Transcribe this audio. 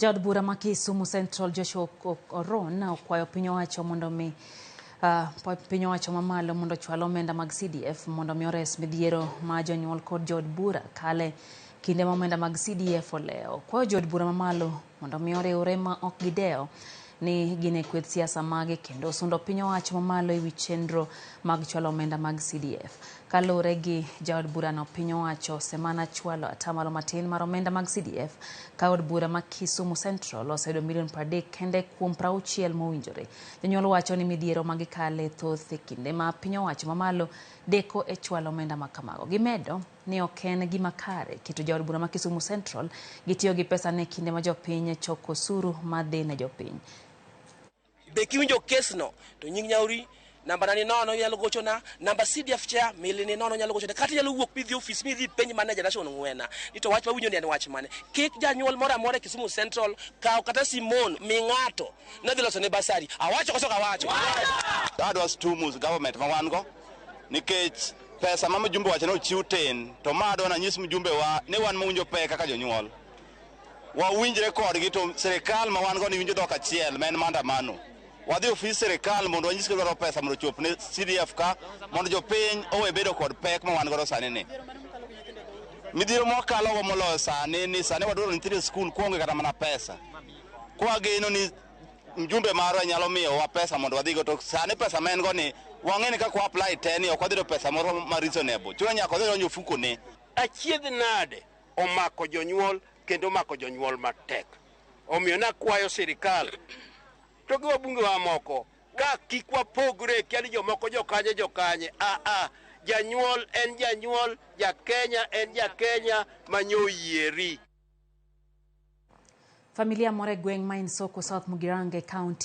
Jaod bura ma Kisumu Central Joshua Oron okwayo piny owacho mondo mi piny owacho mamalo mondo ochwal omenda mag CDF mondo mi ores midhiero ma jonyuol kod jood bura kale kinde ma omenda mag CDF oleo. Okwayo jood bura mamalo mondo mi oriwre ma ok gidewo ni gine kweth siasa mage kendo sundo piny owacho mamalo ewi chenro mag chwalo omenda mag CDF. Kalure gi jaod bura no piny owacho semana chwalo atamalo matin mar omenda mag CDF ka od bura ma Kisumu Central oseyudo milion 30 kende kuom 60 mowinjore. Jonyuol wacho ni midhiero magi kale thoth e kinde ma piny owacho mamalo deko e chwalo omenda ma kamago. Gimedo ni ok en gima kare keto jaod bura ma Kisumu Central gitiyo gi pesa ne kinde ma jopiny choko osuru madhi ne jopiny. Be kiwinjo kesno to nying nyauri namba nani nono nyalo gochona namba CDF cha milini nono nyalo gochona kata nyalo wuok midhi office midhi penj manager national ngwena ito wach mawinjo ni en wach mane kik janyuol moro amora Kisumu Central kaw kata simon mi ngato nadhi loso ne basari awacho koso kawacho that was too much government ma wan go nikech pesa ma mjumbe wacho no chiu ten to mado na nyis mjumbe wa ne wan mawinjo pe kaka jonyuol wa winjre kodgi to sirkal ma wan go ni winjo dok achiel men maandamano wadhi ofis sirkal mondo wanyis gi dwaro pesa mondo chop ne CDF ka mondo jopiny owe bedo kod pek ma wan go sani ni midhiero mokalo go moloyo sani ni sani wadwaro nyithindo skul kuonge kata mana pesa kwa geno ni mjumbe marwa nyalo miyo wa pesa mondo wadhi go to sani pesa men go ni wang'eni ka kwa apply teni ok wadhi do pesa moro ma reasonable chuno nyaka wadhi donjo fuko ne achiedh nade omako jonyuol kendo omako jonyuol matek omiyo nakwayo sirkal to gi wabunge wa moko ka kik wapogre kiani jomoko jokanye janyuol en janyuol jakenya en jakenya manyoyieri. Familia more gweng' ma Insoko South Mugirange County